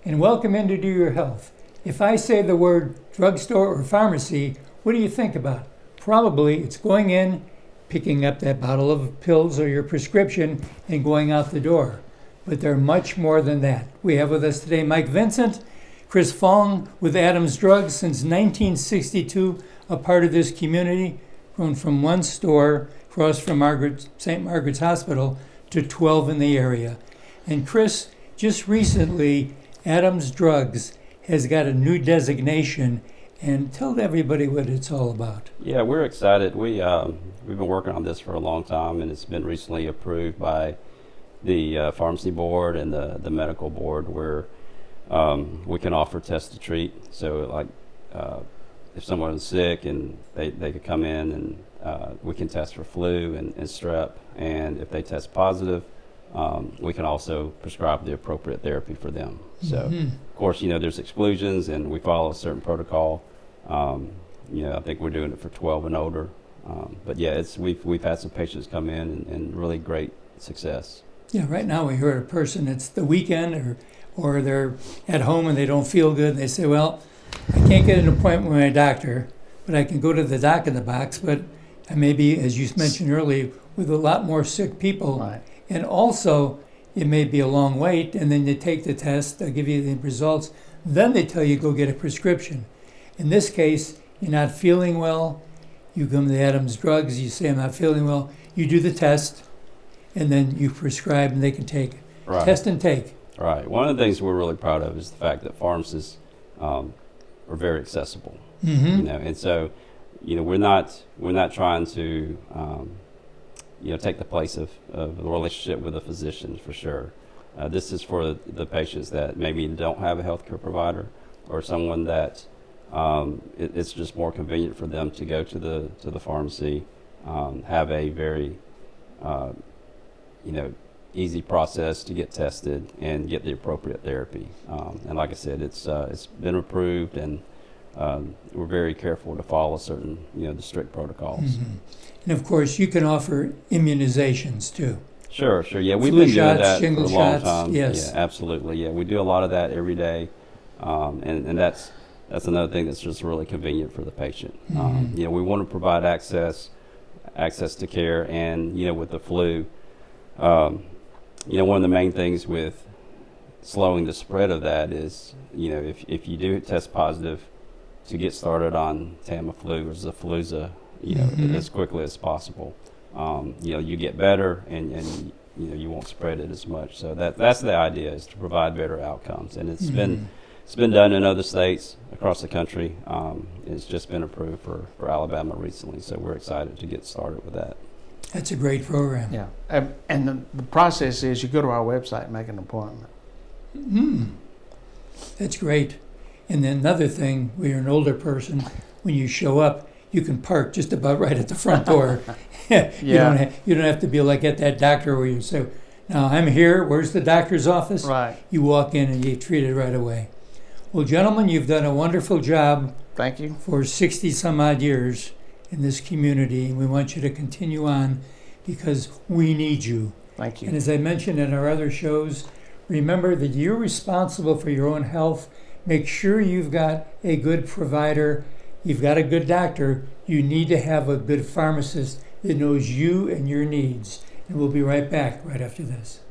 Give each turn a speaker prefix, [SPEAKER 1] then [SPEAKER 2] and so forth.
[SPEAKER 1] and welcome into Do Your Health. If I say the word drugstore or pharmacy, what do you think about? Probably it's going in, picking up that bottle of pills or your prescription, and going out the door. But they're much more than that. We have with us today Mike Vincent, Chris Fong with Adams Drugs since 1962, a part of this community, grown from one store across from St. Margaret's Hospital to 12 in the area. And Chris, just recently, Adams Drugs has got a new designation, and tell everybody what it's all about.
[SPEAKER 2] Yeah, we're excited. We've been working on this for a long time, and it's been recently approved by the pharmacy board and the medical board, where we can offer test to treat. So like if someone's sick and they could come in and we can test for flu and strep, and if they test positive, we can also prescribe the appropriate therapy for them. So of course, there's exclusions, and we follow a certain protocol. I think we're doing it for 12 and older. But yeah, we've had some patients come in and really great success.
[SPEAKER 1] Yeah, right now we heard a person, it's the weekend or they're at home and they don't feel good, and they say, well, I can't get an appointment with my doctor, but I can go to the doc in the box, but I may be, as you mentioned earlier, with a lot more sick people.
[SPEAKER 3] Right.
[SPEAKER 1] And also, it may be a long wait, and then they take the test, they'll give you the results, then they tell you go get a prescription. In this case, you're not feeling well, you come to Adams Drugs, you say I'm not feeling well, you do the test, and then you prescribe and they can take it.
[SPEAKER 2] Right.
[SPEAKER 1] Test and take.
[SPEAKER 2] Right. One of the things we're really proud of is the fact that pharmacists are very accessible. And so, we're not trying to take the place of the relationship with a physician, for sure. This is for the patients that maybe don't have a healthcare provider, or someone that it's just more convenient for them to go to the pharmacy, have a very easy process to get tested and get the appropriate therapy. And like I said, it's been approved, and we're very careful to follow certain the strict protocols.
[SPEAKER 1] And of course, you can offer immunizations too.
[SPEAKER 2] Sure. Yeah, we've
[SPEAKER 1] Flu
[SPEAKER 2] been
[SPEAKER 1] shots,
[SPEAKER 2] doing that for a
[SPEAKER 1] shingle
[SPEAKER 2] long
[SPEAKER 1] shots,
[SPEAKER 2] time.
[SPEAKER 1] yes.
[SPEAKER 2] Yeah, absolutely. Yeah, we do a lot of that every day, and that's another thing that's just really convenient for the patient. We want to provide access to care, and with the flu, one of the main things with slowing the spread of that is, if you do test positive, to get started on Tamiflu or Xofluza, as quickly as possible. You get better, and you won't spread it as much. So that's the idea, is to provide better outcomes, and it's been done in other states across the country. It's just been approved for Alabama recently, so we're excited to get started with that.
[SPEAKER 1] That's a great program.
[SPEAKER 3] Yeah. And the process is you go to our website and make an appointment.
[SPEAKER 1] That's great. And then another thing, when you're an older person, when you show up, you can park just about right at the front door. You don't have to be like at that doctor where you say, now I'm here, where's the doctor's office?
[SPEAKER 3] Right.
[SPEAKER 1] You walk in and you get treated right away. Well, gentlemen, you've done a wonderful job.
[SPEAKER 3] Thank you.
[SPEAKER 1] For 60 some odd years in this community, and we want you to continue on because we need you.
[SPEAKER 3] Thank you.
[SPEAKER 1] And as I mentioned in our other shows, remember that you're responsible for your own health. Make sure you've got a good provider, you've got a good doctor. You need to have a good pharmacist that knows you and your needs. And we'll be right back right after this.